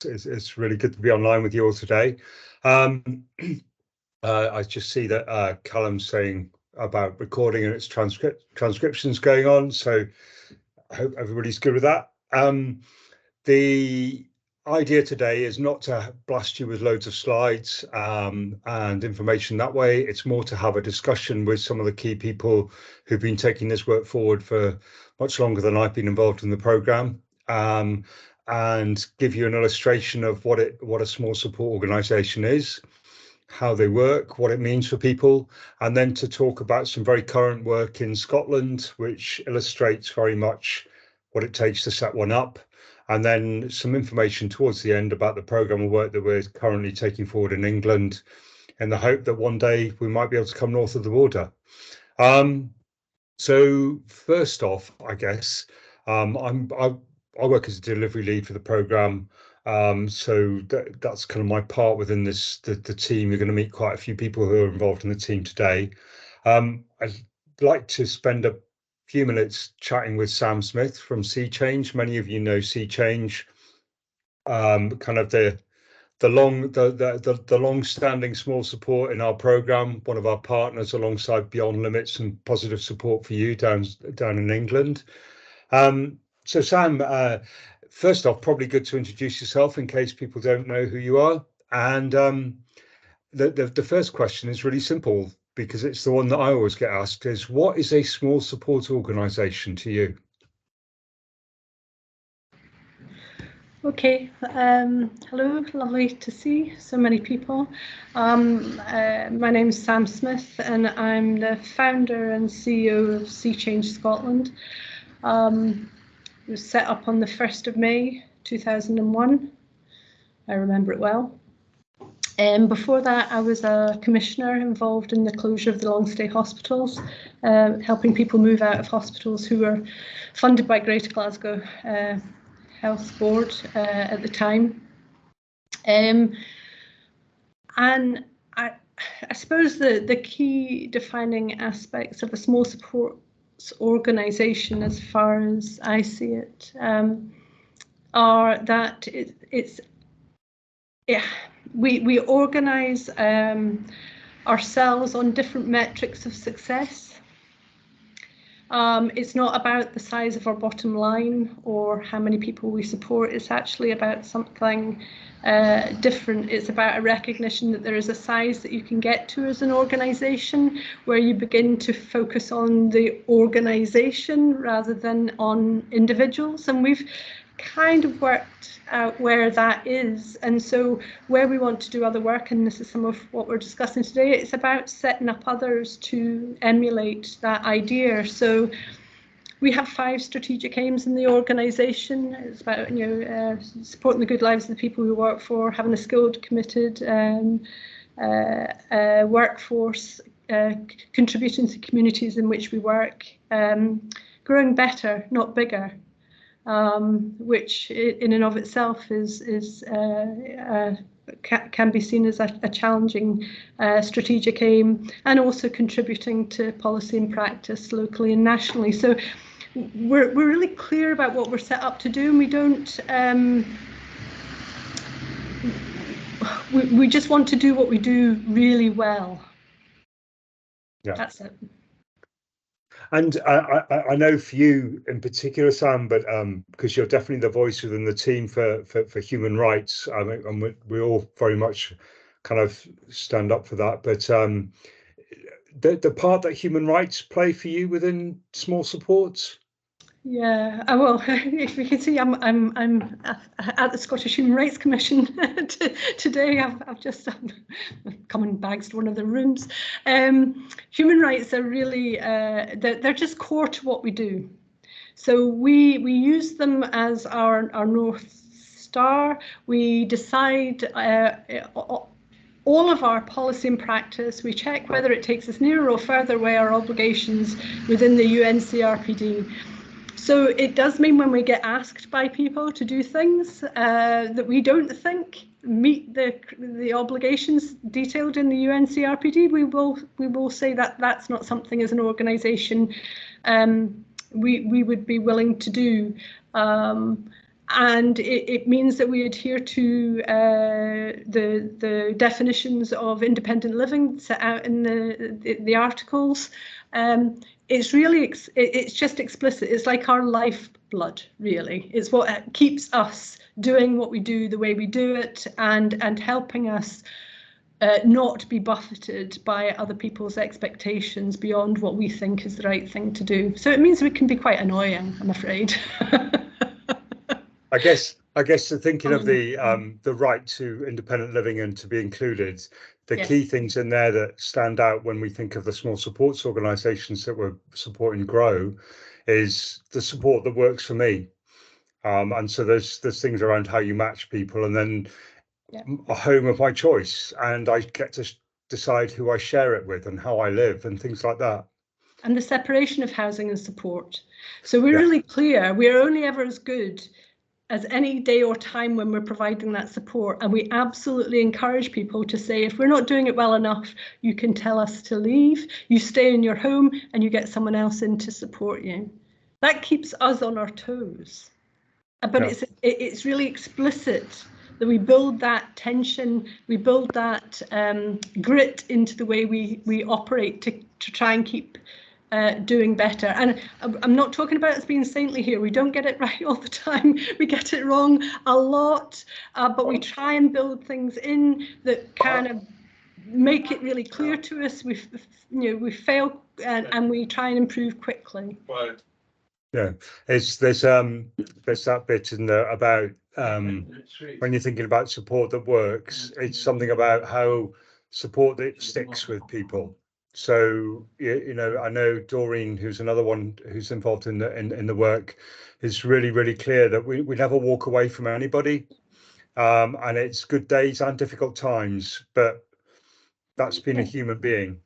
It's really good to be online with you all today. I just see that Callum's saying about recording and its transcriptions going on, so I hope everybody's good with that. The idea today is not to blast you with loads of slides and information that way. It's more to have a discussion with some of the key people who've been taking this work forward for much longer than I've been involved in the programme, and give you an illustration of what a small support organisation is, how they work, what it means for people, and then to talk about some very current work in Scotland, which illustrates very much what it takes to set one up, and then some information towards the end about the programme of work that we're currently taking forward in England, in the hope that one day we might be able to come north of the border. So first off, I guess, I work as a delivery lead for the programme. So that's kind of my part within the team. You're going to meet quite a few people who are involved in the team today. I'd like to spend a few minutes chatting with Sam Smith from Sea Change. Many of you know Sea Change, kind of the long-standing small support in our programme, one of our partners alongside Beyond Limits and Positive Support for You down in England. So Sam, first off, probably good to introduce yourself in case people don't know who you are. And the first question is really simple, because it's the one that I always get asked, is what is a small support organisation to you? Okay, hello, lovely to see so many people. My name is Sam Smith and I'm the founder and CEO of Sea Change Scotland. It was set up on the 1st of May 2001. I remember it well. Before that, I was a commissioner involved in the closure of the long-stay hospitals, helping people move out of hospitals who were funded by Greater Glasgow Health Board at the time. And I suppose the key defining aspects of a small support organisation, as far as I see it, are that we organise ourselves on different metrics of success. It's not about the size of our bottom line or how many people we support. It's actually about something different. It's about a recognition that there is a size that you can get to as an organisation where you begin to focus on the organisation rather than on individuals. And we've kind of worked out where that is, and so where we want to do other work, and this is some of what we're discussing today, it's about setting up others to emulate that idea. So we have 5 strategic aims in the organisation. It's about supporting the good lives of the people we work for, having a skilled, committed workforce, contributing to communities in which we work, growing better, not bigger. Which in and of itself can be seen as a challenging strategic aim, and also contributing to policy and practice locally and nationally. So we're really clear about what we're set up to do, and we don't we just want to do what we do really well. Yeah, that's it. And I know for you in particular, Sam, but because you're definitely the voice within the team for human rights, and we all very much kind of stand up for that. But the part that human rights play for you within small supports. Yeah, well, if you can see, I'm at the Scottish Human Rights Commission today. I've just come in bags to one of the rooms. Human rights are really they're just core to what we do. So we use them as our North Star. We decide all of our policy and practice. We check whether it takes us nearer or further away our obligations within the UNCRPD. So it does mean when we get asked by people to do things that we don't think meet the obligations detailed in the UNCRPD, we will say that that's not something as an organisation we would be willing to do. And it means that we adhere to the definitions of independent living set out in the articles. It's really, it's just explicit. It's like our lifeblood, really. It's what keeps us doing what we do the way we do it, and helping us not be buffeted by other people's expectations beyond what we think is the right thing to do. So it means we can be quite annoying, I'm afraid. I guess thinking of the right to independent living and to be included, the Yes. key things in there that stand out when we think of the small supports organisations that we're supporting grow is the support that works for me. And so there's things around how you match people, and then a home of my choice, and I get to decide who I share it with and how I live and things like that. And the separation of housing and support. So we're really clear, we're only ever as good as any day or time when we're providing that support. And we absolutely encourage people to say, if we're not doing it well enough, you can tell us to leave, you stay in your home, and you get someone else in to support you. That keeps us on our toes. But it's really explicit that we build that tension, we build that grit into the way we operate to try and keep doing better. And I'm not talking about us being saintly here. We don't get it right all the time. We get it wrong a lot, but we try and build things in that kind of make it really clear to us. We fail and we try and improve quickly. Yeah, there's that bit in there about when you're thinking about support that works, it's something about how support that sticks with people. So I know Doreen, who's another one who's involved in the work, is really clear that we never walk away from anybody, and it's good days and difficult times, but that's being a human being.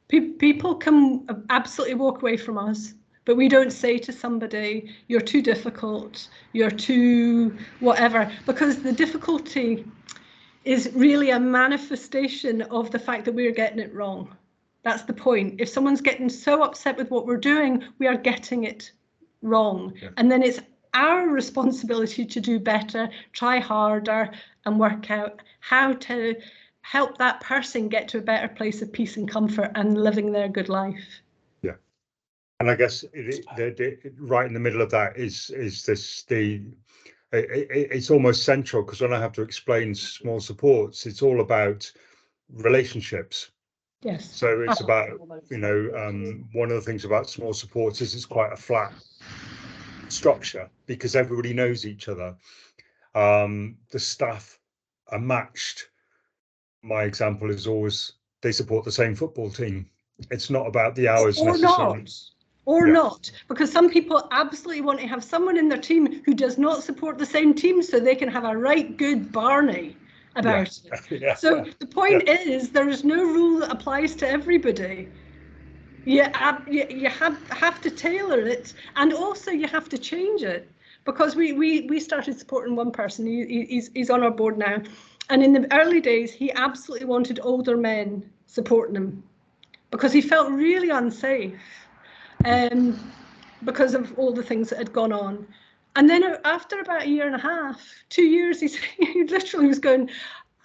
People can absolutely walk away from us, but we don't say to somebody, you're too difficult, you're too whatever, because the difficulty is really a manifestation of the fact that we're getting it wrong. That's the point. If someone's getting so upset with what we're doing, we are getting it wrong. Yeah. And then it's our responsibility to do better, try harder, and work out how to help that person get to a better place of peace and comfort and living their good life. Yeah. And I guess right in the middle of that is this it's almost central, because when I have to explain small supports, it's all about relationships. Yes. So it's about, one of the things about small supports is it's quite a flat structure because everybody knows each other. The staff are matched. My example is always they support the same football team. It's not about the hours necessarily. Not, because some people absolutely want to have someone in their team who does not support the same team so they can have a right good Barney about it. So the point is, there is no rule that applies to everybody. You have to tailor it, and also you have to change it, because we started supporting one person. He's on our board now, and in the early days he absolutely wanted older men supporting him because he felt really unsafe. Because of all the things that had gone on. And then after about a year and a half, 2 years, he literally was going,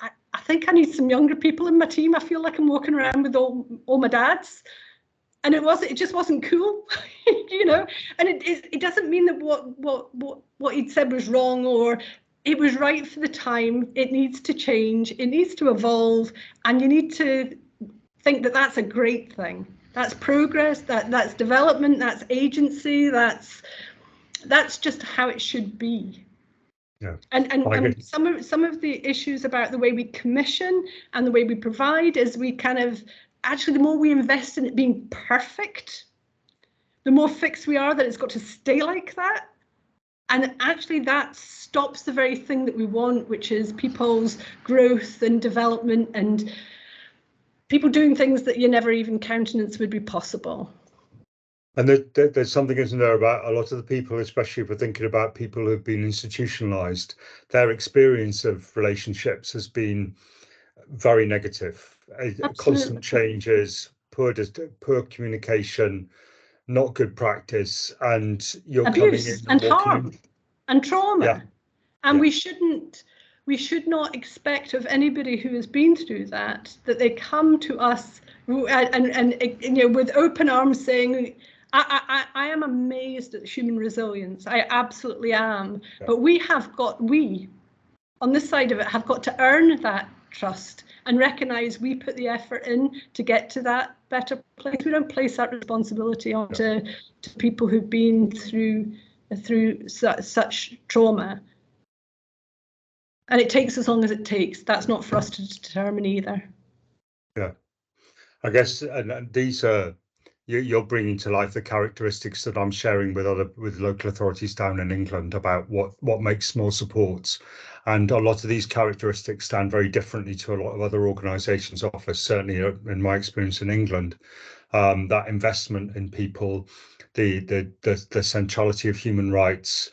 I think I need some younger people in my team. I feel like I'm walking around with all my dads. And it just wasn't cool, and it doesn't mean that what he'd said was wrong, or it was right for the time. It needs to change, it needs to evolve, and you need to think that that's a great thing. That's progress, that's development, that's agency, that's just how it should be. Yeah. And some of the issues about the way we commission and the way we provide is we kind of, actually the more we invest in it being perfect, the more fixed we are that it's got to stay like that. And actually that stops the very thing that we want, which is people's growth and development and people doing things that you never even countenance would be possible. And there's something, isn't there, about a lot of the people, especially if we're thinking about people who've been institutionalized, their experience of relationships has been very negative. Constant changes, poor communication, not good practice, and you're abuse coming in and harm and trauma. And we should not expect of anybody who has been through that they come to us and with open arms saying, I am amazed at human resilience. I absolutely am. Yeah. But we on this side of it have got to earn that trust and recognise we put the effort in to get to that better place. We don't place that responsibility onto people who've been through such trauma. And it takes as long as it takes. That's not for us to determine either. Yeah, I guess, and these are, you're bringing to life the characteristics that I'm sharing with local authorities down in England about what makes small supports. And a lot of these characteristics stand very differently to a lot of other organisations offer, certainly in my experience in England. That investment in people, the centrality of human rights,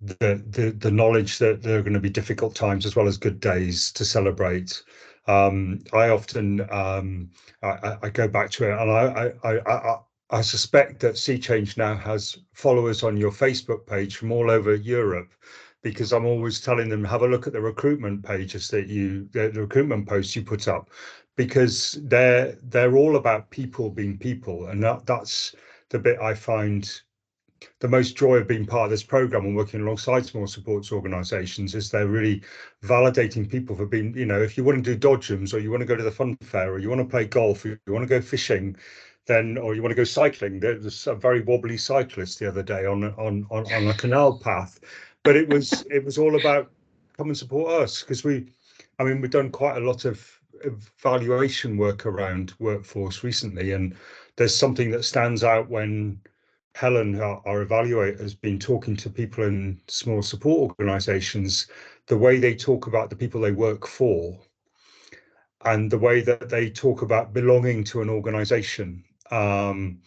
the knowledge that there are going to be difficult times as well as good days to celebrate. I often I go back to it, and I suspect that Sea Change now has followers on your Facebook page from all over Europe, because I'm always telling them, have a look at the recruitment pages that the recruitment posts you put up, because they're all about people being people, and that's the bit I find the most joy of being part of this program and working alongside small supports organisations is they're really validating people for being, if you want to do dodgems, or you want to go to the fun fair, or you want to play golf, or you want to go fishing, then, or you want to go cycling. There's a very wobbly cyclist the other day on a canal path, but it was all about come and support us, because we've done quite a lot of evaluation work around workforce recently, and there's something that stands out when Helen, our evaluator, has been talking to people in small support organisations, the way they talk about the people they work for and the way that they talk about belonging to an organisation, and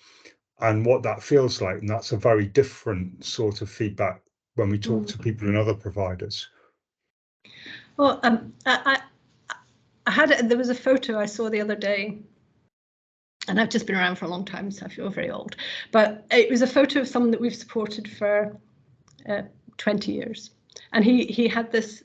what that feels like. And that's a very different sort of feedback when we talk to people in other providers. Well, there was a photo I saw the other day, and I've just been around for a long time, so I feel very old, but it was a photo of someone that we've supported for 20 years. And he had this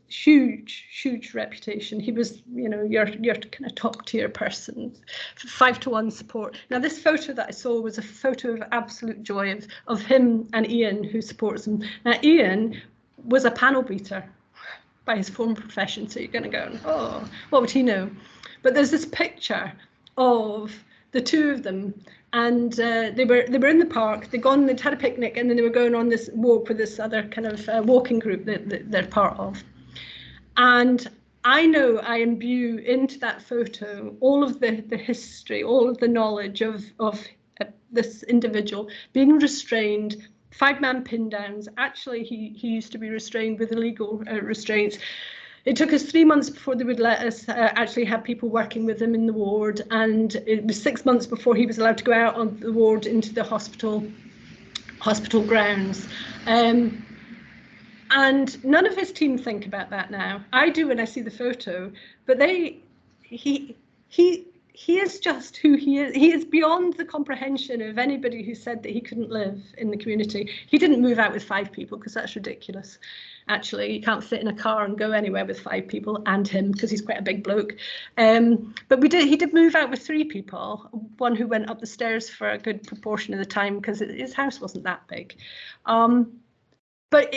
huge reputation. He was, your kind of top tier person, 5-to-1 support. Now, this photo that I saw was a photo of absolute joy of him and Ian, who supports him. Now, Ian was a panel beater by his former profession, so you're going to go, oh, what would he know? But there's this picture of the two of them, and they were in the park. They'd had a picnic, and then they were going on this walk with this other kind of walking group that they're part of. And I know I imbue into that photo all of the history, all of the knowledge of this individual being restrained, 5-man pin downs. Actually, he used to be restrained with illegal restraints. It took us 3 months before they would let us actually have people working with him in the ward, and it was 6 months before he was allowed to go out on the ward into the hospital grounds. And none of his team think about that now. I do when I see the photo, but he is just who he is. He is beyond the comprehension of anybody who said that he couldn't live in the community. He didn't move out with 5 people, because that's ridiculous. Actually, you can't fit in a car and go anywhere with 5 people and him, because he's quite a big bloke. But he did move out with 3 people, one who went up the stairs for a good proportion of the time because his house wasn't that big. But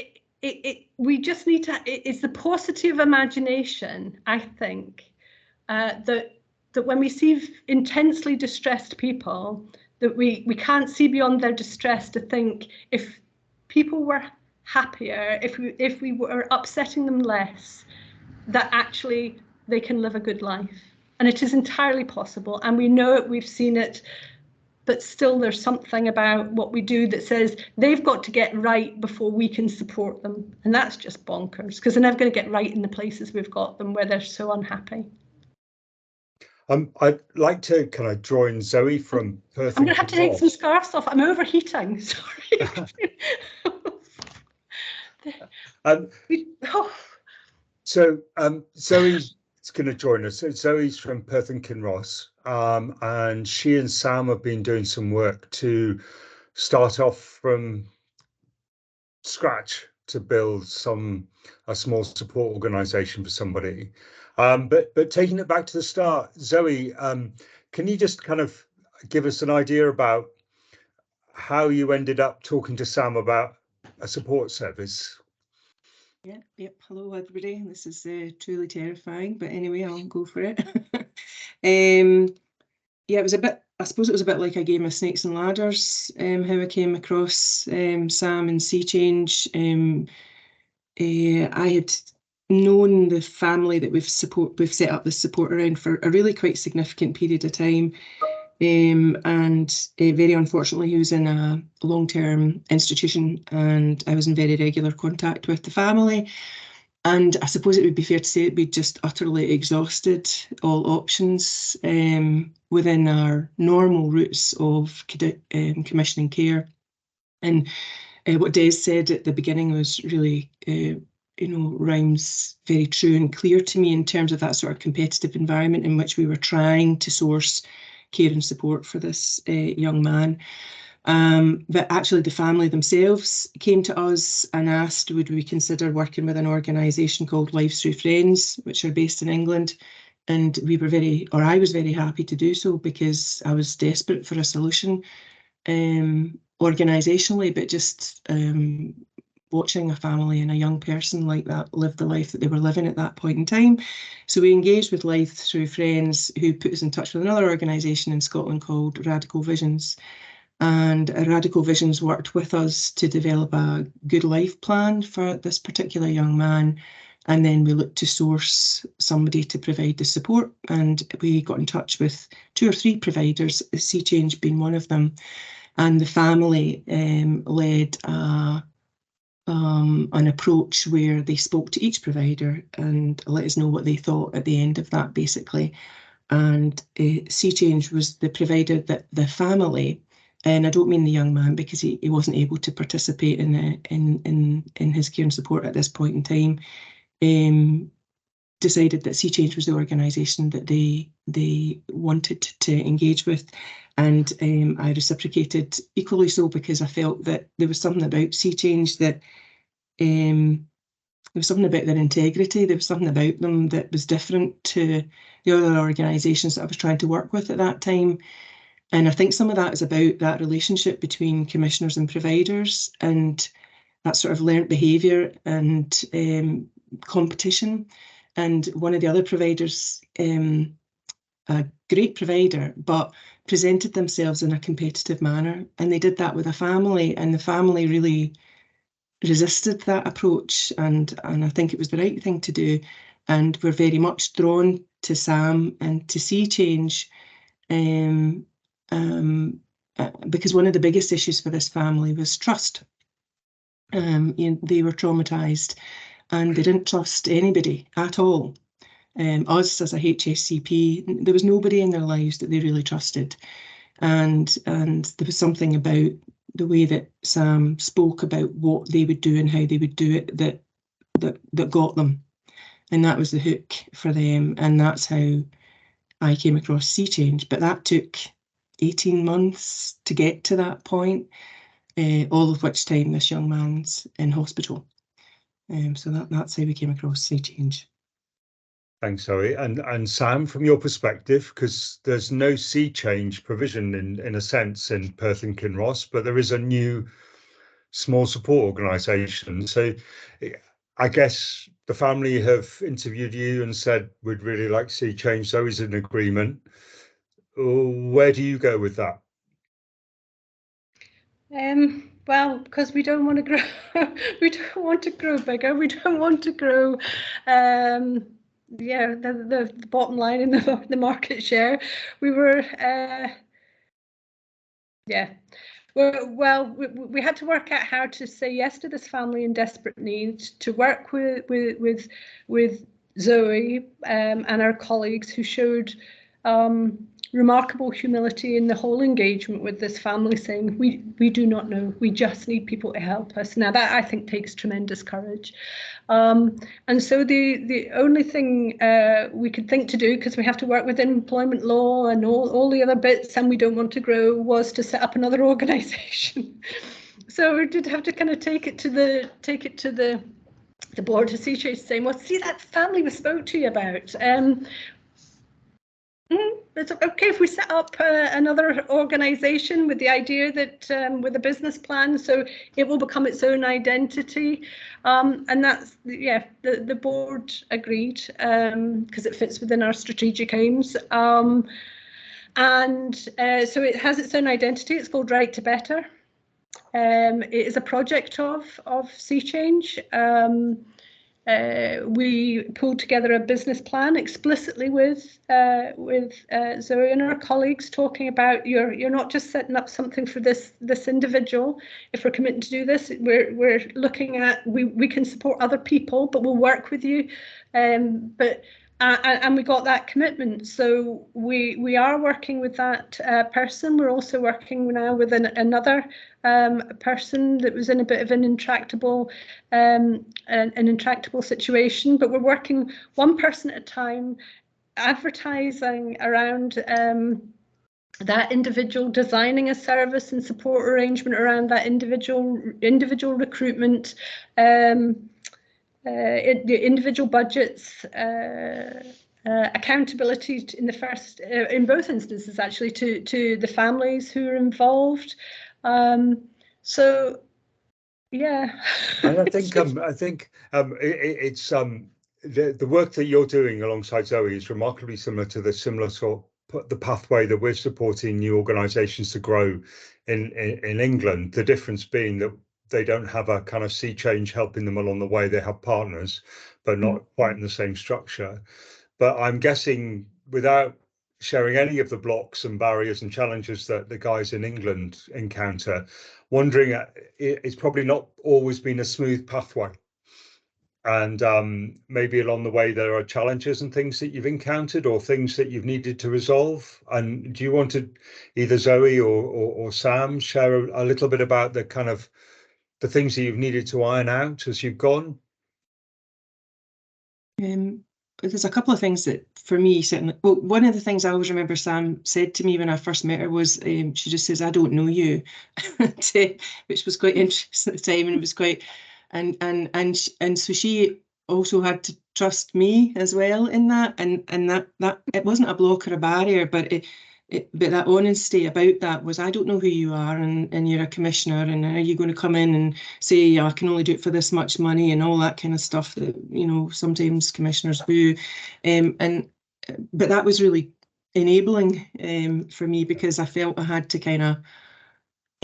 we just need to, it's the paucity of imagination, I think, that when we see intensely distressed people, that we can't see beyond their distress to think if people were happier, if we were upsetting them less, that actually they can live a good life. And it is entirely possible, and we know it, we've seen it, but still there's something about what we do that says they've got to get right before we can support them. And that's just bonkers, because they're never going to get right in the places we've got them where they're so unhappy. I'd like to kind of draw in Zoe from Perth. I'm going to have to take some scarves off. I'm overheating. Sorry. So Zoe's going to join us. So Zoe's from Perth and Kinross, and she and Sam have been doing some work to start off from scratch to build a small support organisation for somebody. But taking it back to the start, Zoe, can you just kind of give us an idea about how you ended up talking to Sam about a support service? Yep. Hello, everybody. This is truly terrifying, but anyway, I'll go for it. Yeah, it was a bit, I suppose it was a bit like a game of snakes and ladders, how I came across Sam and Sea Change. I had known the family that we've set up this support around for a really quite significant period of time. And very unfortunately, he was in a long-term institution, and I was in very regular contact with the family. And I suppose it would be fair to say that we'd just utterly exhausted all options within our normal routes of commissioning care. And what Des said at the beginning was really, rhymes very true and clear to me in terms of that sort of competitive environment in which we were trying to source care and support for this young man. But actually the family themselves came to us and asked, would we consider working with an organisation called Lives Through Friends, which are based in England. And I was very happy to do so, because I was desperate for a solution organisationally, but just watching a family and a young person like that live the life that they were living at that point in time. So we engaged with Life Through Friends, who put us in touch with another organisation in Scotland called Radical Visions. And Radical Visions worked with us to develop a good life plan for this particular young man. And then we looked to source somebody to provide the support. And we got in touch with 2 or 3 providers, Sea Change being one of them. And the family led an approach where they spoke to each provider and let us know what they thought at the end of that, basically. And Sea Change was the provider that the family, and I don't mean the young man because he wasn't able to participate in his care and support at this point in time, decided that Sea Change was the organisation that they wanted to engage with. And I reciprocated equally so, because I felt that there was something about Sea Change that there was something about their integrity, there was something about them that was different to the other organisations that I was trying to work with at that time. And I think some of that is about that relationship between commissioners and providers, and that sort of learnt behaviour and competition. And one of the other providers, a great provider, but presented themselves in a competitive manner. And they did that with a family, and the family really resisted that approach. And I think it was the right thing to do. And we're very much drawn to Sam and to Sea Change, because one of the biggest issues for this family was trust. They were traumatised, and they didn't trust anybody at all. Us as a HSCP, there was nobody in their lives that they really trusted. And there was something about the way that Sam spoke about what they would do and how they would do it that got them. And that was the hook for them. And that's how I came across Sea Change. But that took 18 months to get to that point, all of which time this young man's in hospital. So that's how we came across Sea Change. Thanks, Zoe. And Sam, from your perspective, because there's no Sea Change provision in a sense in Perth and Kinross, but there is a new small support organisation. So I guess the family have interviewed you and said, we'd really like Sea Change. Zoe's in agreement. Where do you go with that? Well, because we don't want to grow, we don't want to grow bigger. We don't want to grow, the bottom line in the market share. We were, Well, we had to work out how to say yes to this family in desperate need, to work with Zoe and our colleagues who showed remarkable humility in the whole engagement with this family, saying we do not know, we just need people to help us. Now that I think takes tremendous courage. And so the only thing we could think to do, because we have to work within employment law and all the other bits, and we don't want to grow, was to set up another organisation. So we did have to kind of take it to the board of sea change, saying, well, see that family we spoke to you about. It's okay if we set up another organisation with the idea that with a business plan, so it will become its own identity, and that's, yeah, the board agreed, because it fits within our strategic aims, and so it has its own identity. It's called Right to Better. It is a project of Sea Change. We pulled together a business plan explicitly with Zoe and our colleagues, talking about you're not just setting up something for this individual. If we're committing to do this, we're looking at we can support other people, but we'll work with you. And we got that commitment, so we are working with that person. We're also working now with another person that was in a bit of an intractable situation, but we're working one person at a time, advertising around that individual, designing a service and support arrangement around that individual recruitment, the individual budgets, accountability in both instances, actually, to the families who are involved. So, yeah. And I think it's the work that you're doing alongside Zoe is remarkably similar to the pathway that we're supporting new organisations to grow in England. The difference being that they don't have a kind of Sea Change helping them along the way. They have partners, but not quite in the same structure. But I'm guessing, without sharing any of the blocks and barriers and challenges that the guys in England encounter, wondering, it's probably not always been a smooth pathway. And maybe along the way there are challenges and things that you've encountered, or things that you've needed to resolve. And do you want to, either Zoe or Sam, share a little bit about the kind of the things that you've needed to iron out as you've gone? There's a couple of things that, for me, certainly, well, one of the things I always remember Sam said to me when I first met her was, she just says, "I don't know you," which was quite interesting at the time, and it was quite, and so she also had to trust me as well in that, and that it wasn't a block or a barrier, but but that honesty about that was, I don't know who you are, and you're a commissioner, and are you going to come in and say, yeah, I can only do it for this much money, and all that kind of stuff that, you know, sometimes commissioners do. But that was really enabling for me, because I felt I had to kind of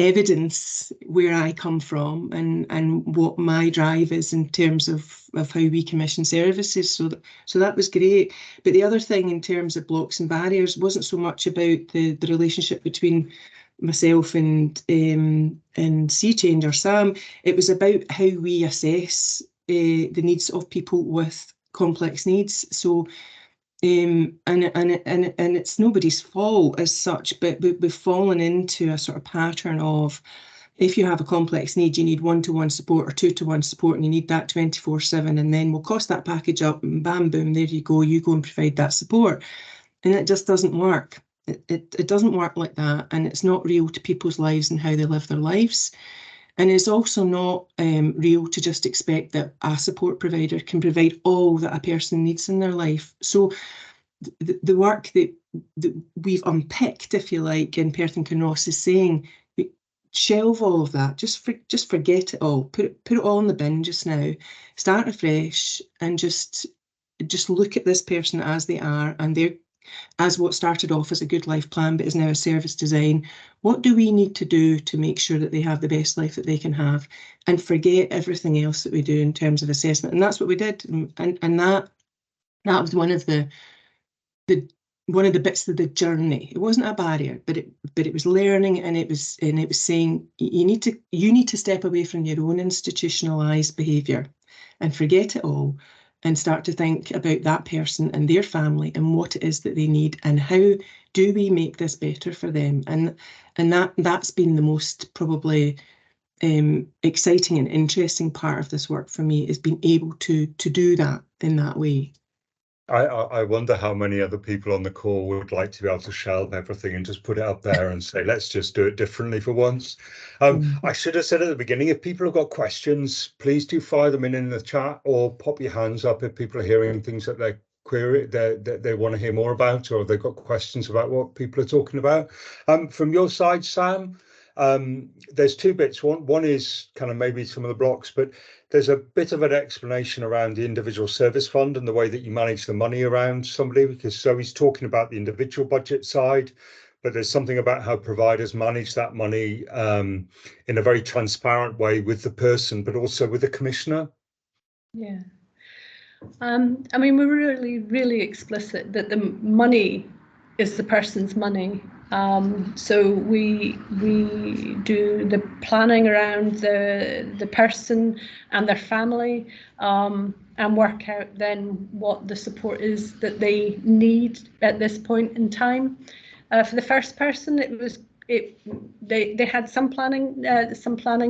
evidence where I come from and what my drive is in terms of how we commission services. So that was great. But the other thing in terms of blocks and barriers wasn't so much about the relationship between myself and Sea Change or Sam. It was about how we assess the needs of people with complex needs. So and it's nobody's fault as such, but we've fallen into a sort of pattern of, if you have a complex need, you need one-to-one support or two-to-one support, and you need that 24/7, and then we'll cost that package up, and bam, boom, there you go and provide that support. And it just doesn't work. It doesn't work like that, and it's not real to people's lives and how they live their lives. And it's also not real to just expect that a support provider can provide all that a person needs in their life. So the work that we've unpicked, if you like, in Perth and Kinross is saying, shelve all of that, just forget it all, put it all in the bin just now, start afresh, and just look at this person as they are, and they're, as what started off as a good life plan but is now a service design. What do we need to do to make sure that they have the best life that they can have, and forget everything else that we do in terms of assessment? And that's what we did, and that was one of the bits of the journey. It wasn't a barrier, but it was learning, and it was saying, you need to step away from your own institutionalized behavior and forget it all, and start to think about that person and their family and what it is that they need, and how do we make this better for them. And that's been the most probably exciting and interesting part of this work for me, is being able to do that in that way. I wonder how many other people on the call would like to be able to shelve everything and just put it up there and say, let's just do it differently for once. I should have said at the beginning, if people have got questions, please do fire them in the chat or pop your hands up if people are hearing things that they query that they want to hear more about, or they've got questions about what people are talking about. From your side, Sam, there's two bits. One is kind of maybe some of the blocks, but there's a bit of an explanation around the individual service fund and the way that you manage the money around somebody, because Zoe's talking about the individual budget side, but there's something about how providers manage that money in a very transparent way with the person, but also with the commissioner. Yeah. I mean, we're really explicit that the money is the person's money. So we do the planning around the person and their family, and work out then what the support is that they need at this point in time. For the first person, they had some planning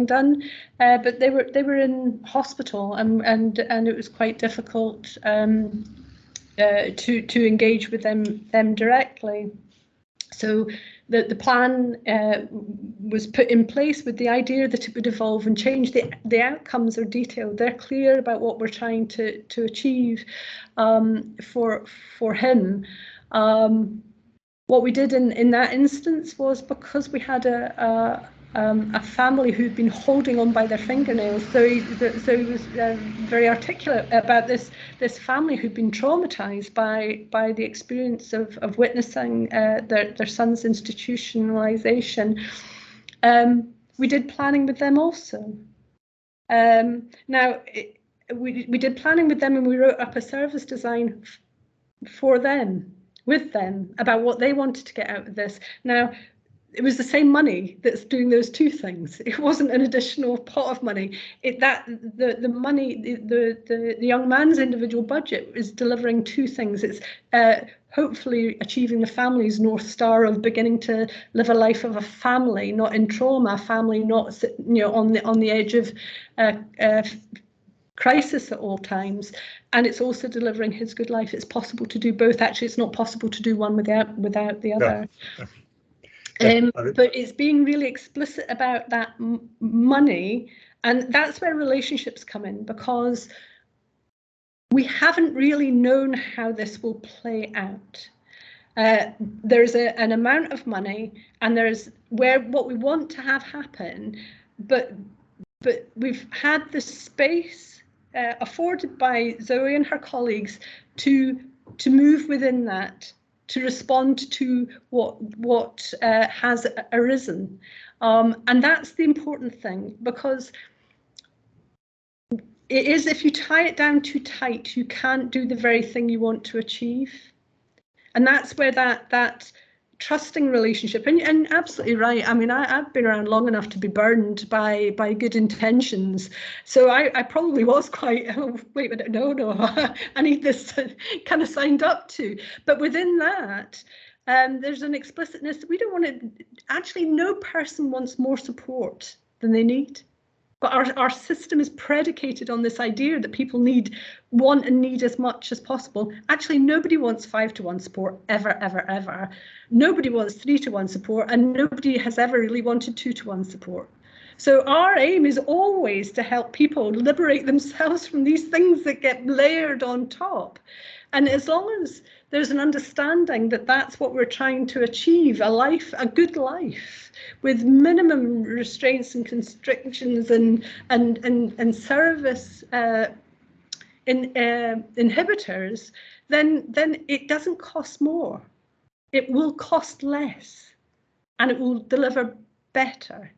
done, but they were in hospital, and it was quite difficult to engage with them directly. So the plan was put in place with the idea that it would evolve and change. The outcomes are detailed. They're clear about what we're trying to achieve for him. What we did in that instance was, because we had a family who'd been holding on by their fingernails, so he was very articulate about this family who'd been traumatized by the experience of witnessing their son's institutionalisation. We did planning with them also. Now, we did planning with them, and we wrote up a service design for them, with them, about what they wanted to get out of this. Now, it was the same money that's doing those two things. It wasn't an additional pot of money. The money, the young man's individual budget is delivering two things. It's hopefully achieving the family's North Star of beginning to live a life of a family, not in trauma, a family not on the edge of crisis at all times, and it's also delivering his good life. It's possible to do both. Actually, it's not possible to do one without the other. But it's being really explicit about that money, and that's where relationships come in, because we haven't really known how this will play out. There's an amount of money, and there's what we want to have happen, but we've had the space afforded by Zoe and her colleagues to move within that, to respond to what has arisen, and that's the important thing, because it is, if you tie it down too tight, you can't do the very thing you want to achieve, and that's where that trusting relationship, and absolutely right. I mean, I've been around long enough to be burned by good intentions, so I probably was quite, oh, wait a minute, no, I need this kind of signed up to. But within that, there's an explicitness that we don't want to, actually no person wants more support than they need. But our system is predicated on this idea that people want and need as much as possible. Actually, nobody wants 5-to-1 support ever. Nobody wants 3-to-1 support, and nobody has ever really wanted 2-to-1 support. So our aim is always to help people liberate themselves from these things that get layered on top. And as long as there's an understanding that that's what we're trying to achieve, a good life with minimum restraints and constrictions and service inhibitors, then it doesn't cost more. It will cost less, and it will deliver better.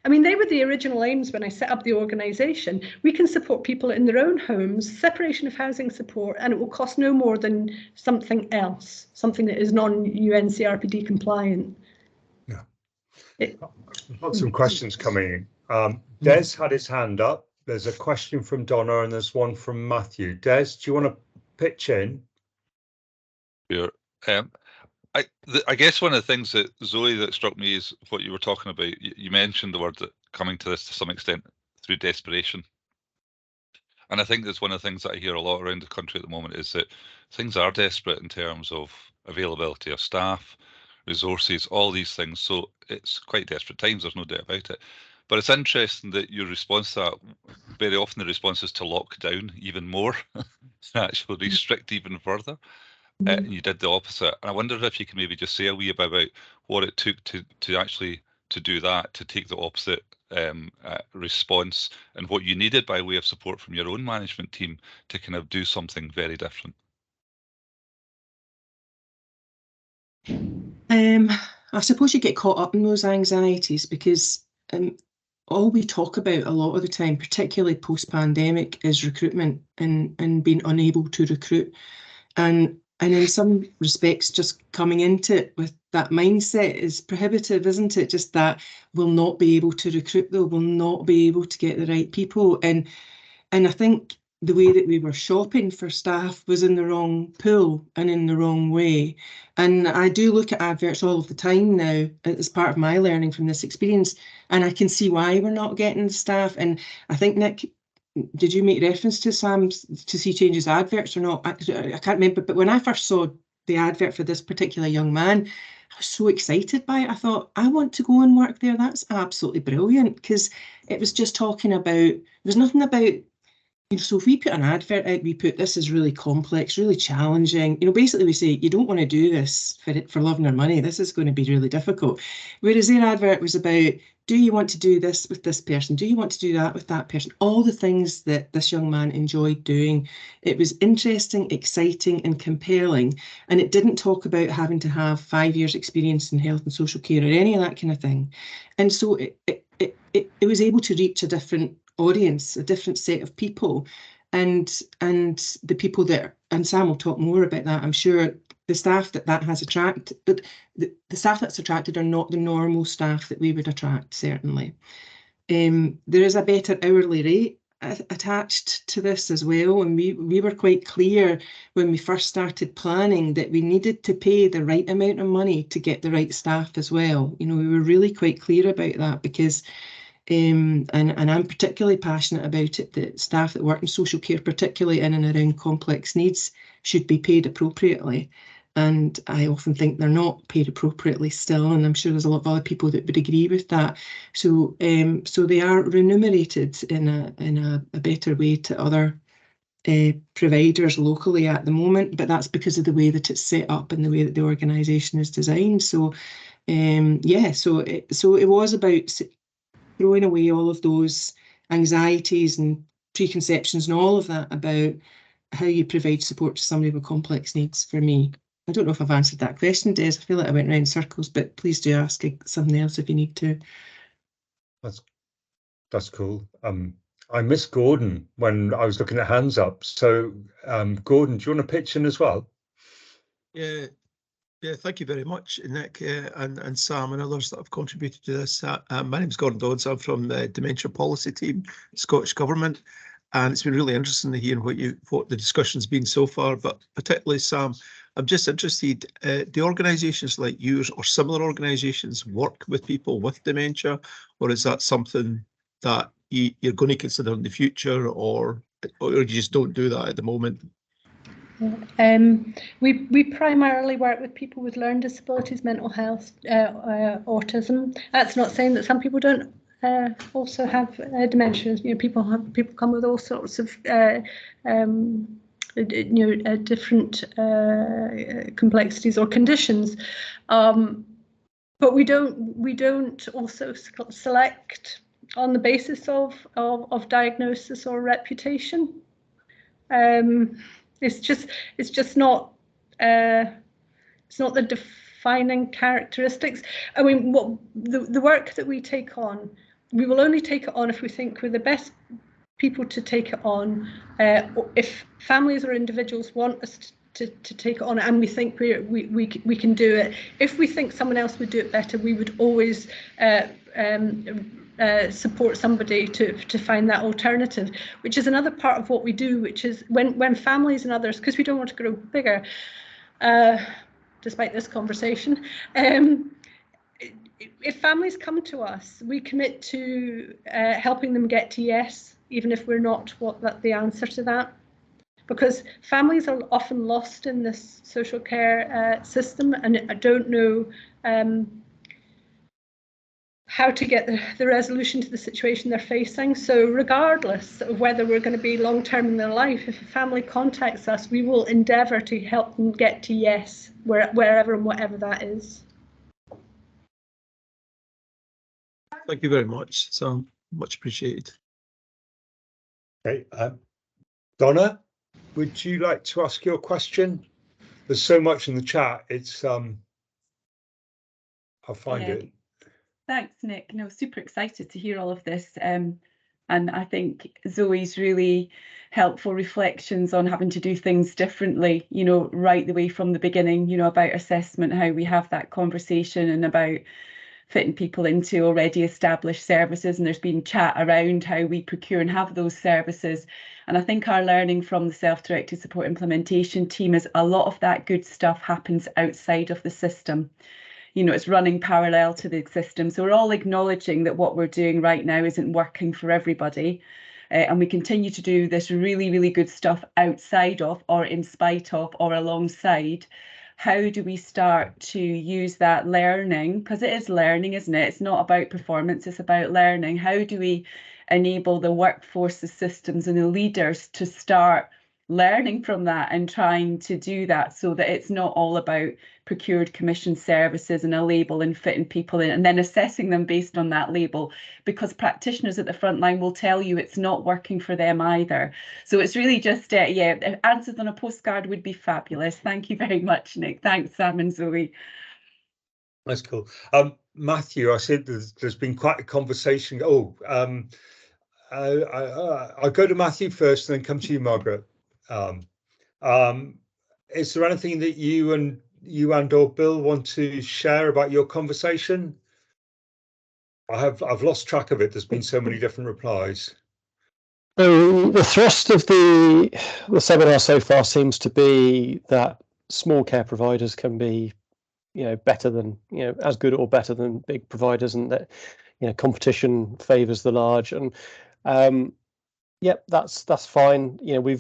I mean, they were the original aims when I set up the organisation. We can support people in their own homes, separation of housing support, and it will cost no more than something else, something that is non-UNCRPD compliant. Yeah. We've got some questions coming in. Des had his hand up. There's a question from Donna and there's one from Matthew. Des, do you want to pitch in? Sure. I guess one of the things that Zoe that struck me is what you were talking about. You mentioned the word that coming to this to some extent through desperation. And I think that's one of the things that I hear a lot around the country at the moment, is that things are desperate in terms of availability of staff, resources, all these things. So it's quite desperate times, there's no doubt about it. But it's interesting that your response to that, very often the response is to lock down even more, actually restrict even further. And you did the opposite. And I wonder if you can maybe just say a wee bit about what it took to actually to do that, to take the opposite response, and what you needed by way of support from your own management team to kind of do something very different. I suppose you get caught up in those anxieties because all we talk about a lot of the time, particularly post-pandemic, is recruitment and being unable to recruit. And in some respects, just coming into it with that mindset is prohibitive, isn't it? Just that we'll not be able to recruit, though, we'll not be able to get the right people. And I think the way that we were shopping for staff was in the wrong pool and in the wrong way. And I do look at adverts all of the time now as part of my learning from this experience, and I can see why we're not getting the staff. And I think, Nick, did you make reference to Sam's to Sea Change's adverts or not? I can't remember, but when I first saw the advert for this particular young man, I was so excited by it. I thought, I want to go and work there. That's absolutely brilliant, because it was just talking about, there was nothing about, so if we put an advert out, we put this is really complex, really challenging. Basically we say, you don't want to do this for love nor money. This is going to be really difficult. Whereas their advert was about, do you want to do this with this person? Do you want to do that with that person? All the things that this young man enjoyed doing. It was interesting, exciting and compelling. And it didn't talk about having to have 5 years experience in health and social care or any of that kind of thing. And so it was able to reach a different audience, a different set of people, and the people that, and Sam will talk more about that, I'm sure, the staff that has attracted, but the staff that's attracted are not the normal staff that we would attract, certainly. There is a better hourly rate attached to this as well, and we were quite clear when we first started planning that we needed to pay the right amount of money to get the right staff as well. We were really quite clear about that, because and I'm particularly passionate about it, that staff that work in social care, particularly in and around complex needs, should be paid appropriately. And I often think they're not paid appropriately still, and I'm sure there's a lot of other people that would agree with that. So they are remunerated in a better way to other providers locally at the moment, but that's because of the way that it's set up and the way that the organisation is designed. So yeah, so it was about throwing away all of those anxieties and preconceptions and all of that about how you provide support to somebody with complex needs, for me. I don't know if I've answered that question, Des. I feel like I went round in circles, but please do ask something else if you need to. That's cool. I missed Gordon when I was looking at hands up. So Gordon, do you want to pitch in as well? Yeah, thank you very much, Nick, and Sam and others that have contributed to this. My name's Gordon Dodds. I'm from the Dementia Policy Team, Scottish Government, and it's been really interesting to hear what the discussion's been so far, but particularly, Sam, I'm just interested, do organisations like yours or similar organisations work with people with dementia, or is that something that you're going to consider in the future, or you just don't do that at the moment? We primarily work with people with learning disabilities, mental health, autism. That's not saying that some people don't also have dementia. People come with all sorts of different complexities or conditions, but we don't also select on the basis of diagnosis or reputation. It's just not it's not the defining characteristics. I mean, what the work that we take on, we will only take it on if we think we're the best people to take it on. If families or individuals want us to take it on, and we think we can do it. If we think someone else would do it better, we would always support somebody to find that alternative, which is another part of what we do, which is when families and others, because we don't want to grow bigger, despite this conversation, if families come to us, we commit to helping them get to yes even if we're not the answer to that. Because families are often lost in this social care system, and I don't know how to get the resolution to the situation they're facing. So regardless of whether we're going to be long-term in their life, if a family contacts us, we will endeavour to help them get to yes, wherever and whatever that is. Thank you very much. So much appreciated. Okay, Donna, would you like to ask your question? There's so much in the chat. It's I'll find it. Thanks, Nick. No, super excited to hear all of this. And I think Zoe's really helpful reflections on having to do things differently, you know, right the way from the beginning, you know, about assessment, how we have that conversation, and about fitting people into already established services. And there's been chat around how we procure and have those services. And I think our learning from the self-directed support implementation team is a lot of that good stuff happens outside of the system. You know, it's running parallel to the system. So we're all acknowledging that what we're doing right now isn't working for everybody. And we continue to do this really, really good stuff outside of, or in spite of, or alongside. How do we start to use that learning? Because it is learning, isn't it? It's not about performance, it's about learning. How do we enable the workforce, the systems and the leaders to start learning from that and trying to do that, so that it's not all about procured commissioned services and a label and fitting people in and then assessing them based on that label, because practitioners at the front line will tell you it's not working for them either. So it's really just, yeah, answers on a postcard would be fabulous. Thank you very much, Nick. Thanks, Sam and Zoe. That's cool. Matthew, I said there's been quite a conversation. I'll go to Matthew first and then come to you, Margaret. Is there anything that you and or Bill want to share about your conversation? I've lost track of it. There's been so many different replies. The thrust of the seminar so far seems to be that small care providers can be, you know, better than, you know, as good or better than big providers, and that, you know, competition favours the large. And yep, that's fine. You know,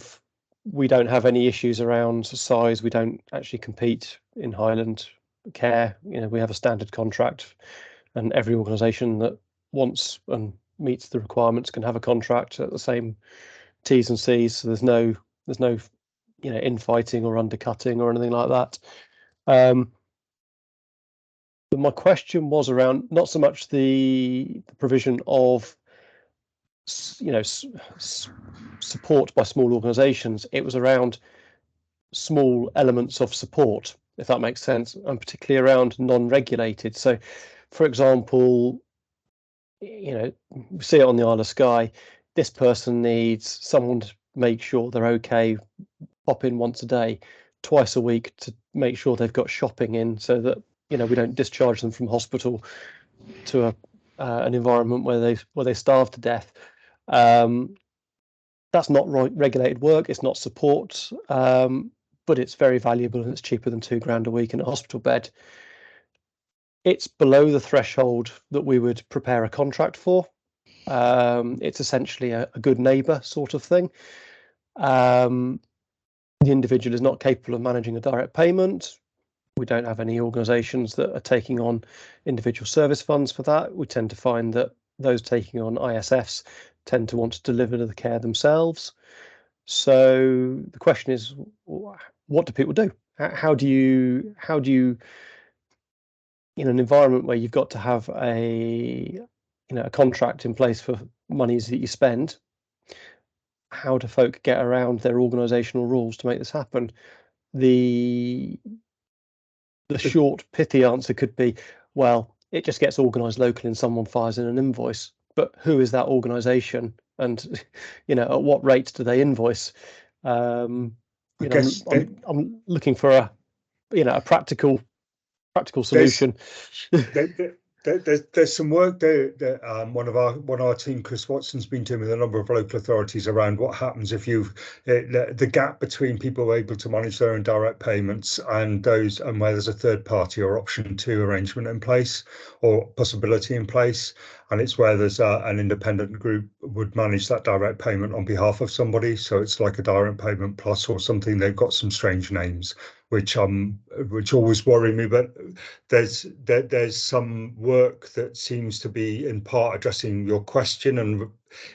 we don't have any issues around size. We don't actually compete in Highland Care. You know, we have a standard contract, and every organisation that wants and meets the requirements can have a contract at the same T's and C's. So there's no you know, infighting or undercutting or anything like that. But my question was around not so much the provision of, you know, support by small organisations. It was around small elements of support, if that makes sense, and particularly around non-regulated. So, for example, you know, we see it on the Isle of Skye. This person needs someone to make sure they're okay, pop in once a day, twice a week to make sure they've got shopping in, so that, you know, we don't discharge them from hospital to an environment where they starve to death. That's not regulated work. It's not support, but it's very valuable, and it's cheaper than £2 a week in a hospital bed. It's below the threshold that we would prepare a contract for. It's essentially a good neighbour sort of thing. The individual is not capable of managing a direct payment. We don't have any organisations that are taking on individual service funds for that. We tend to find that those taking on ISFs tend to want to deliver the care themselves. So the question is, what do people do? How do you, in an environment where you've got to have a contract in place for monies that you spend, how do folk get around their organisational rules to make this happen? The short, pithy answer could be, well, it just gets organised locally and someone fires in an invoice. But who is that organisation, and, you know, at what rates do they invoice? I'm looking for a practical solution. There's some work there that one of our team, Chris Watson's been doing with a number of local authorities around what happens if the gap between people able to manage their own direct payments and those, and where there's a third party or option 2 arrangement in place or possibility in place. and it's where there's an independent group would manage that direct payment on behalf of somebody. So it's like a direct payment plus or something. They've got some strange names, which always worry me. But there's some work that seems to be in part addressing your question. And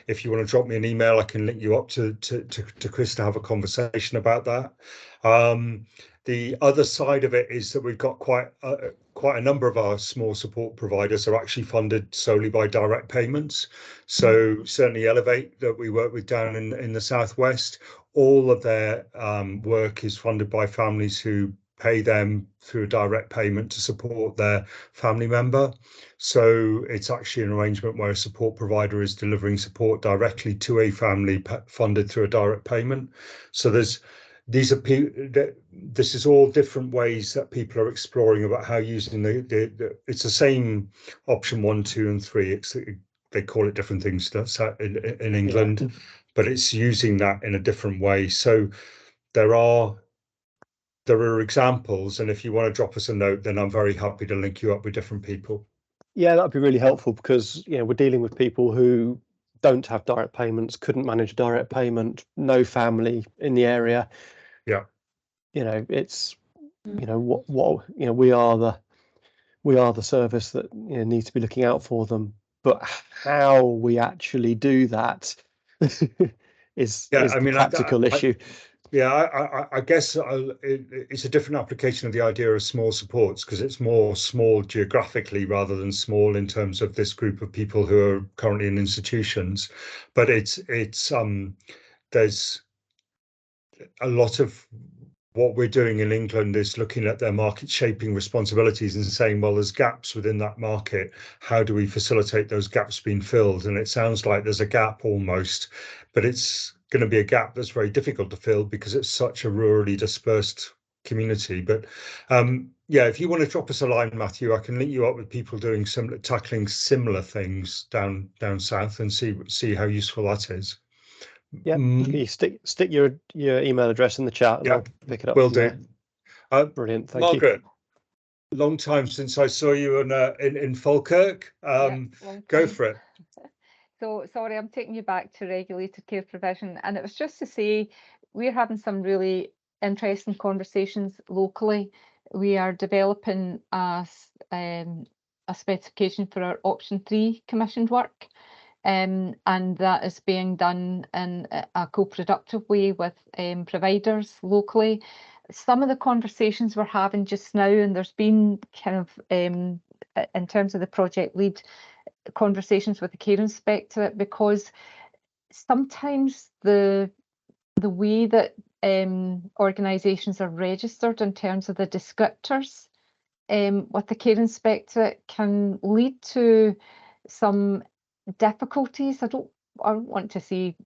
if you want to drop me an email, I can link you up to Chris to have a conversation about that. The other side of it is that we've got quite a number of our small support providers are actually funded solely by direct payments. So certainly Elevate, that we work with down in the southwest, all of their work is funded by families who pay them through a direct payment to support their family member. So it's actually an arrangement where a support provider is delivering support directly to a family funded through a direct payment. So this is all different ways that people are exploring about how using it's the same option 1, 2, and 3. They call it different things in England, but it's using that in a different way. So there are examples, and if you want to drop us a note, then I'm very happy to link you up with different people. Yeah, that'd be really helpful, because we're dealing with people who don't have direct payments, couldn't manage direct payment, no family in the area. Yeah. It's what we are the service that needs to be looking out for them. But how we actually do that is the practical issue. I guess it's a different application of the idea of small supports, because it's more small geographically rather than small in terms of this group of people who are currently in institutions. But there's a lot of what we're doing in England is looking at their market shaping responsibilities and saying, well, there's gaps within that market. How do we facilitate those gaps being filled? And it sounds like there's a gap almost, but it's going to be a gap that's very difficult to fill because it's such a rurally dispersed community. But if you want to drop us a line, Matthew, I can link you up with people doing tackling similar things down south and see how useful that is. Yeah, you stick your email address in the chat, and I'll pick it up. Will do. Brilliant, thank Margaret, you. Long time since I saw you in Falkirk. Go for it. So sorry, I'm taking you back to regulated care provision, and it was just to say we're having some really interesting conversations locally. We are developing a specification for our option 3 commissioned work. And that is being done in a co-productive way with providers locally. Some of the conversations we're having just now, and there's been kind of, in terms of the project lead, conversations with the care inspectorate, because sometimes the way that organisations are registered in terms of the descriptors with the care inspectorate can lead to some difficulties. I don't want to say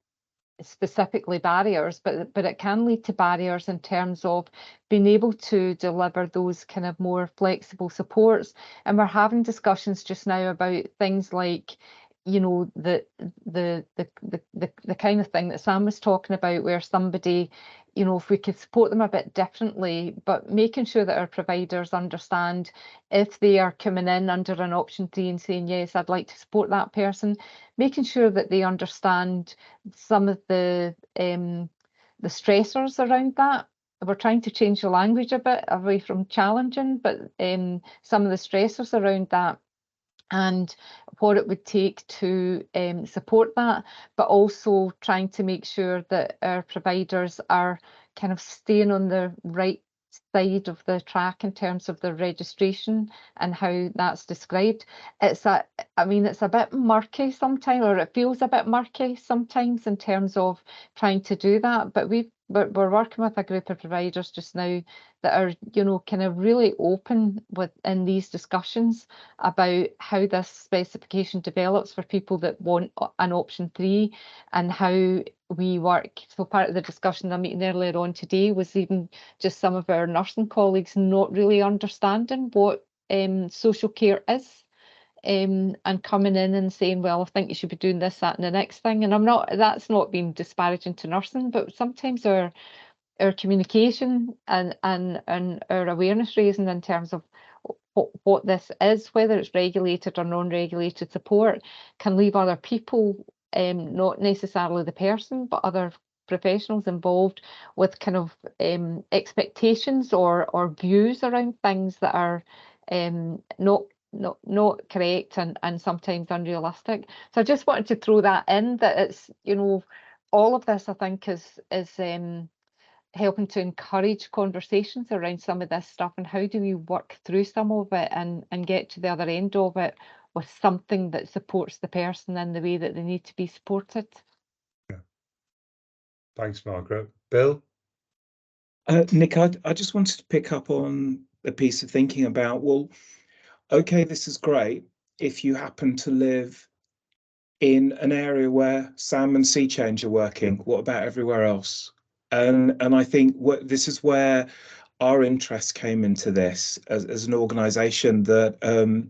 specifically barriers, but it can lead to barriers in terms of being able to deliver those kind of more flexible supports. And we're having discussions just now about things like, the kind of thing that Sam was talking about, where somebody, if we could support them a bit differently, but making sure that our providers understand if they are coming in under an option 3 and saying, yes, I'd like to support that person, making sure that they understand some of the stressors around that. We're trying to change the language a bit away from challenging, but some of the stressors around that and what it would take to support that, but also trying to make sure that our providers are kind of staying on the right side of the track in terms of the registration and how that's described. It's a bit murky sometimes, or it feels a bit murky sometimes in terms of trying to do that, but we're working with a group of providers just now that are, kind of really open in these discussions about how this specification develops for people that want an option 3 and how we work. So part of the discussion I'm meeting earlier on today was even just some of our nursing colleagues not really understanding what social care is. And coming in and saying, well, I think you should be doing this, that, and the next thing. And that's not being disparaging to nursing, but sometimes our communication and our awareness raising in terms of what this is, whether it's regulated or non-regulated support, can leave other people, not necessarily the person, but other professionals involved, with kind of expectations or views around things that are not correct and sometimes unrealistic. So I just wanted to throw that in, that it's, you know, all of this I think is helping to encourage conversations around some of this stuff, and how do we work through some of it and get to the other end of it with something that supports the person in the way that they need to be supported. Yeah. Thanks, Margaret. Bill? Nick, I just wanted to pick up on a piece of thinking about, well, okay, this is great if you happen to live in an area where Sam and Sea Change are working. What about everywhere else? And I think this is where our interest came into this as an organisation, that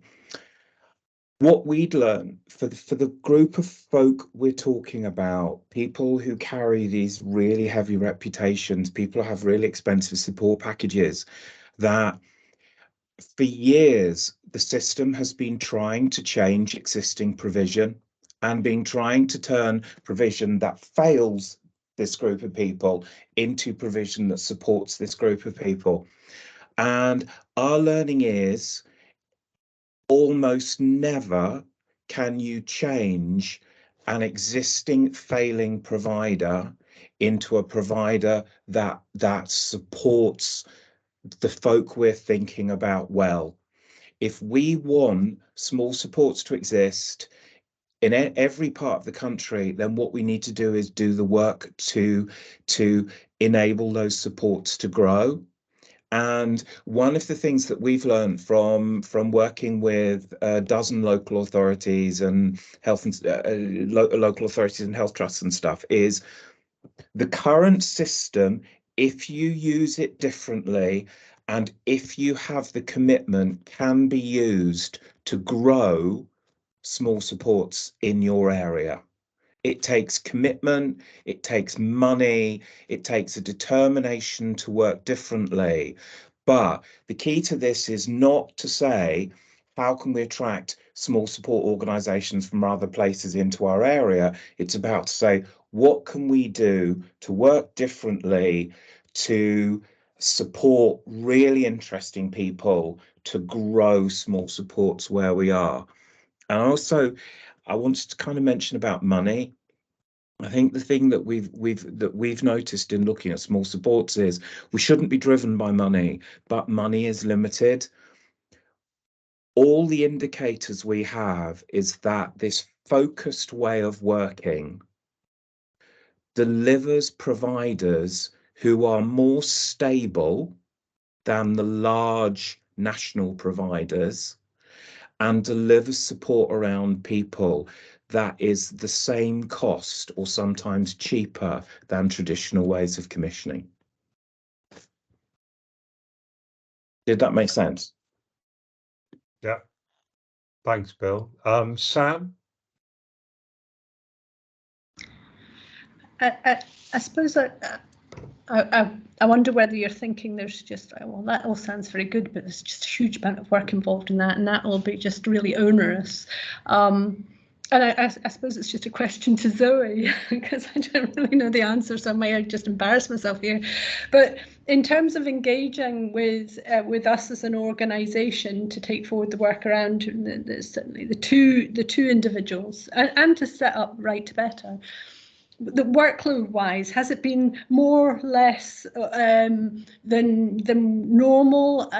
what we'd learned for the group of folk we're talking about, people who carry these really heavy reputations, people who have really expensive support packages, that for years the system has been trying to change existing provision and been trying to turn provision that fails this group of people into provision that supports this group of people. And our learning is, almost never can you change an existing failing provider into a provider that supports the folk we're thinking about well. If we want small supports to exist in every part of the country, then what we need to do is do the work to enable those supports to grow. And one of the things that we've learned from working with a dozen local authorities and local authorities and health trusts and stuff is the current system, if you use it differently and if you have the commitment, can be used to grow small supports in your area. It takes commitment, it takes money, it takes a determination to work differently. But the key to this is not to say, how can we attract small support organisations from other places into our area? It's about to say, what can we do to work differently to support really interesting people to grow small supports where we are? And also, I wanted to kind of mention about money. I think the thing that we've noticed in looking at small supports is we shouldn't be driven by money, but money is limited. All the indicators we have is that this focused way of working delivers providers who are more stable than the large national providers and delivers support around people that is the same cost or sometimes cheaper than traditional ways of commissioning. Did that make sense? Yeah. Thanks, Bill. Sam? I suppose I wonder whether you're thinking there's just, well, that all sounds very good, but there's just a huge amount of work involved in that, and that will be just really onerous. And I suppose it's just a question to Zoe, because I don't really know the answer, so I might just embarrass myself here. But in terms of engaging with us as an organisation to take forward the work around certainly the two individuals and to set up Right to Better, the workload wise, has it been more or less than normal?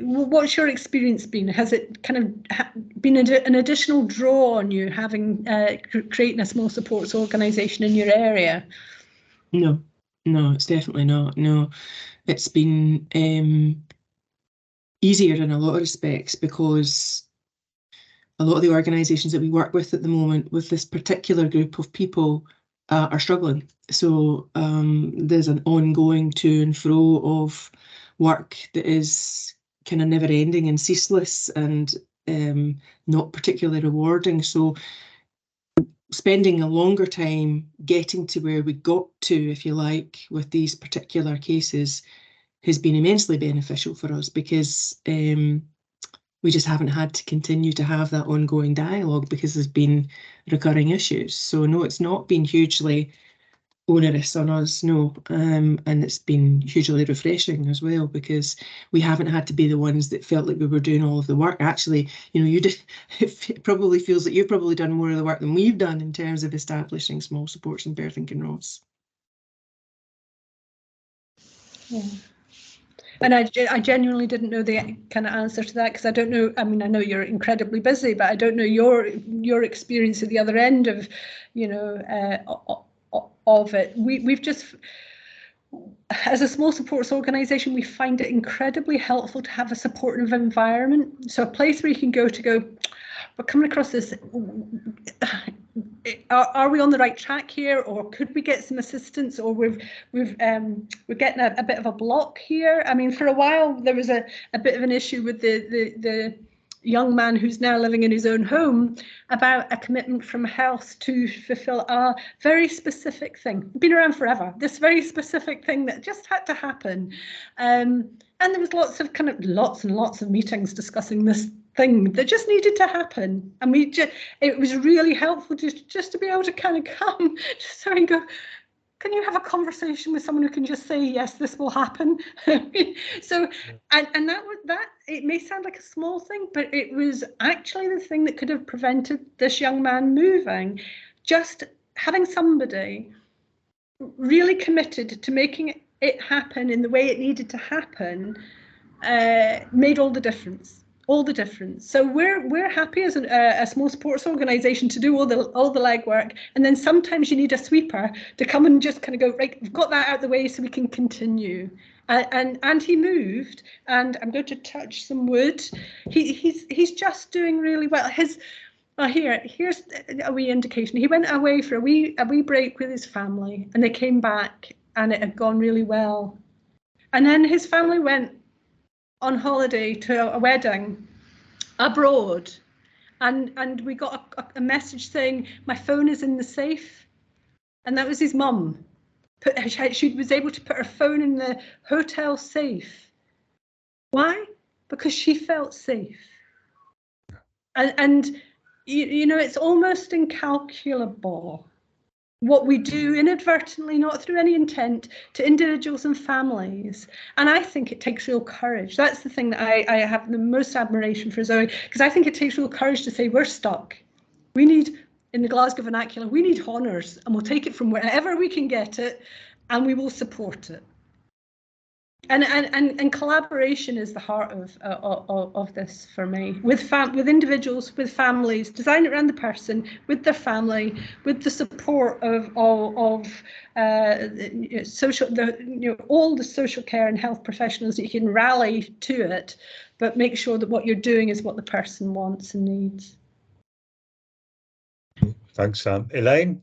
What's your experience been? Has it kind of been an additional draw on you having creating a small supports organisation in your area? No, it's definitely not. No, it's been easier in a lot of respects, because a lot of the organisations that we work with at the moment with this particular group of people are struggling. So there's an ongoing to and fro of work that is kind of never ending and ceaseless and not particularly rewarding. So spending a longer time getting to where we got to, if you like, with these particular cases has been immensely beneficial for us, because We just haven't had to continue to have that ongoing dialogue because there's been recurring issues. So no, it's not been hugely onerous on us, no, and it's been hugely refreshing as well, because we haven't had to be the ones that felt like we were doing all of the work. Actually, you know, you did, it probably feels that you've probably done more of the work than we've done in terms of establishing small supports in Perth and Kinross. Yeah. And I genuinely didn't know the kind of answer to that, because I don't know, I mean, I know you're incredibly busy, but I don't know your experience at the other end of, you know, of it. We've just, as a small supports organisation, we find it incredibly helpful to have a supportive environment. So a place where you can go, we're coming across this, are we on the right track here, or could we get some assistance, or we're getting a bit of a block here. I mean, for a while there was a bit of an issue with the young man who's now living in his own home about a commitment from health to fulfill a very specific thing. Been around forever, this very specific thing that just had to happen. And there was lots and lots of meetings discussing this thing that just needed to happen. And it was really helpful just to be able to kind of come just so and go, can you have a conversation with someone who can just say, yes, this will happen? So, and that it may sound like a small thing, but it was actually the thing that could have prevented this young man moving. Just having somebody really committed to making it happen in the way it needed to happen made all the difference. All the difference. So we're happy as a small sports organisation to do all the legwork, and then sometimes you need a sweeper to come and just kind of go, right, we've got that out of the way so we can continue. And he moved, and I'm going to touch some wood. He's just doing really well. Here's a wee indication. He went away for a wee break with his family, and they came back, and it had gone really well. And then his family went on holiday to a wedding abroad, and we got a message saying my phone is in the safe, and that was his mum. She was able to put her phone in the hotel safe. Why? Because she felt safe. And you know, it's almost incalculable what we do inadvertently, not through any intent, to individuals and families. And I think it takes real courage. That's the thing that I have the most admiration for Zoe, because I think it takes real courage to say we're stuck. We need, in the Glasgow vernacular, we need honours, and we'll take it from wherever we can get it, and we will support it. And collaboration is the heart of this for me, with individuals, with families. Design it around the person, with their family, with the support of all the social care and health professionals that you can rally to it, but make sure that what you're doing is what the person wants and needs. Thanks, Sam. Elaine?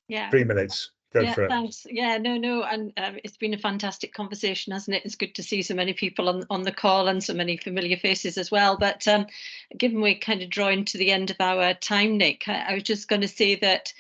Yeah. 3 minutes. Go for it. Thanks. Yeah, no, and it's been a fantastic conversation, hasn't it? It's good to see so many people on the call and so many familiar faces as well. But given we're kind of drawing to the end of our time, Nick, I was just going to say that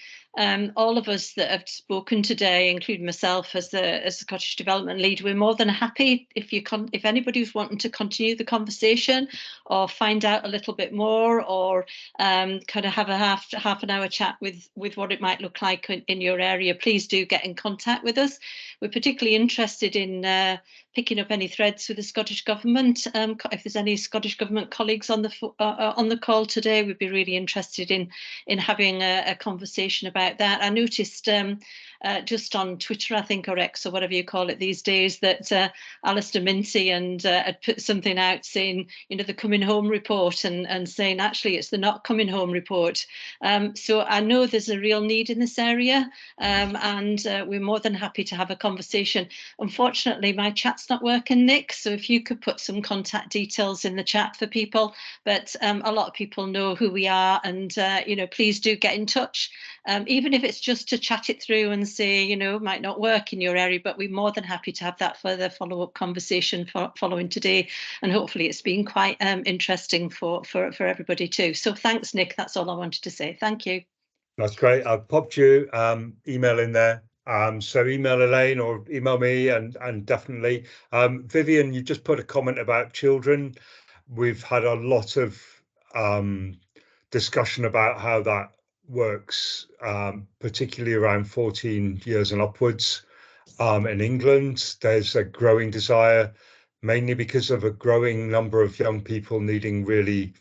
all of us that have spoken today, including myself as the Scottish Development Lead, we're more than happy if anybody's wanting to continue the conversation or find out a little bit more, or kind of have a half an hour chat with what it might look like in your area. Please do get in contact with us. We're particularly interested in picking up any threads with the Scottish Government. If there's any Scottish Government colleagues on the call today, we'd be really interested in having a conversation about that. I noticed just on Twitter, I think, or X, or whatever you call it these days, that Alistair Mincy had put something out saying, you know, the coming home report, and saying actually it's the not coming home report. So I know there's a real need in this area, and we're more than happy to have a conversation. Unfortunately, my chat's not working, Nick, so if you could put some contact details in the chat for people, but a lot of people know who we are, and you know, please do get in touch, even if it's just to chat it through and say, you know, it might not work in your area, but we're more than happy to have that further follow-up conversation following today, and hopefully it's been quite interesting for everybody too. So thanks, Nick, that's all I wanted to say. Thank you. That's great. I've popped you email in there. So email Elaine or email me, and definitely Vivian, you just put a comment about children. we've had a lot of discussion about how that works, particularly around 14 years and upwards. In England, there's a growing desire, mainly because of a growing number of young people needing really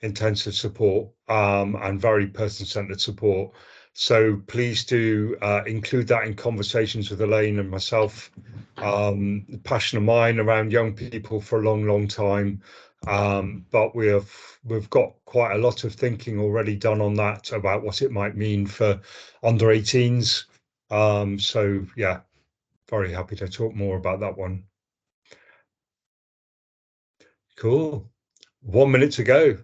intensive support and very person-centered support. So please do include that in conversations with Elaine and myself. Passion of mine around young people for a long time, but we've got quite a lot of thinking already done on that about what it might mean for under 18s. So yeah, very happy to talk more about that one. Cool. 1 minute to go.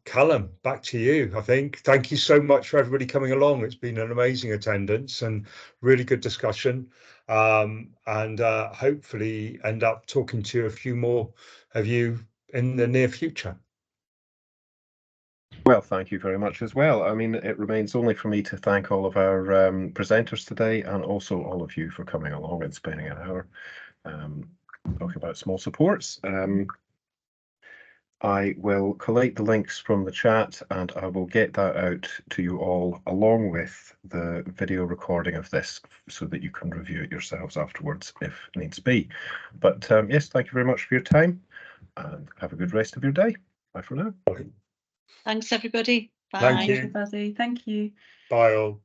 Callum, back to you, I think. Thank you so much for everybody coming along. It's been an amazing attendance and really good discussion. And hopefully end up talking to a few more of you in the near future. Well, thank you very much as well. I mean, it remains only for me to thank all of our presenters today, and also all of you for coming along and spending an hour talking about small supports. I will collate the links from the chat, and I will get that out to you all along with the video recording of this, so that you can review it yourselves afterwards if needs be. But yes, thank you very much for your time, and have a good rest of your day. Bye for now. Thanks, everybody. Bye. Thank you. Everybody. Thank you. Bye all.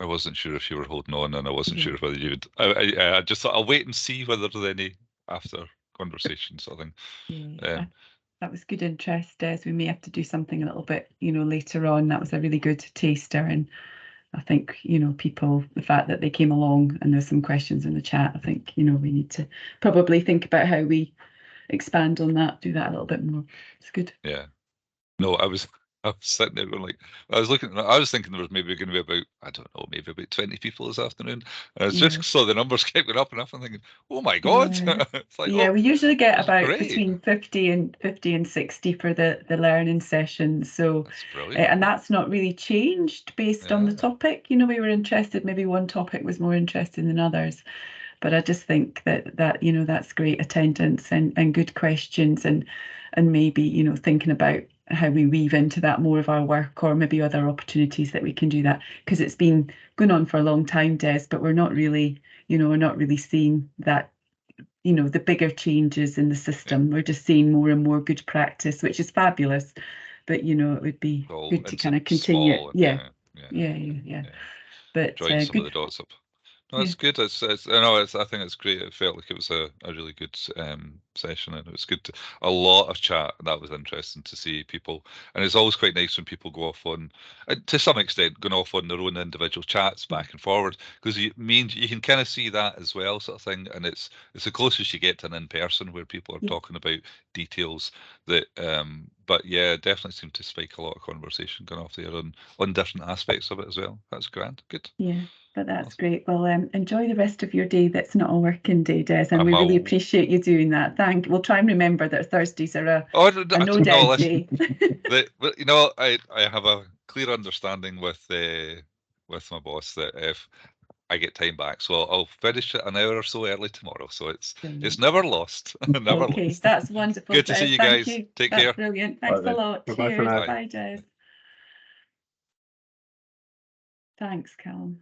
I wasn't sure if you were holding on, and I wasn't sure whether you would. I just thought I'll wait and see whether there's any after conversation sort of thing. Yeah, that was good interest, Des. We may have to do something a little bit, later on. That was a really good taster, and I think, people, the fact that they came along and there's some questions in the chat, I think, we need to probably think about how we expand on that, do that a little bit more. It's good. Yeah. No, I was sitting there going like, I was thinking there was maybe going to be about, I don't know, maybe about 20 people this afternoon. And I just saw the numbers kept going up and up, and thinking, oh my God. Yeah, It's like, we usually get about great. between 50 and 60 for the learning sessions. So, That's brilliant. and that's not really changed based on the topic. We were interested, maybe one topic was more interesting than others. But I just think that that's great attendance and good questions, and maybe, thinking about how we weave into that more of our work, or maybe other opportunities that we can do that, because it's been going on for a long time, Des, but we're not really, seeing that, the bigger changes in the system. We're just seeing more and more good practice, which is fabulous. But, it would be good to kind of continue. Yeah. But join some of the dots up. No, it's good. I think it's great. It felt like it was a really good session, and it was good. A lot of chat. That was interesting to see people, and it's always quite nice when people go off on, to some extent, going off on their own individual chats back and forward, because you can kind of see that as well, sort of thing. And it's the closest you get to an in-person where people are talking about details that. But yeah, definitely seemed to spike a lot of conversation going off there on different aspects of it as well. That's grand. Good. Yeah. But that's great. Well, enjoy the rest of your day. That's not a working day, Des, and we really appreciate you doing that. We'll try and remember that Thursdays are a no-dead day. I have a clear understanding with my boss that if I get time back, so I'll finish it an hour or so early tomorrow. So it's never lost. Never lost. That's wonderful. Good to see you guys. Take care. Brilliant. Thanks a lot. Cheers. Bye, Des. Thanks, Callum.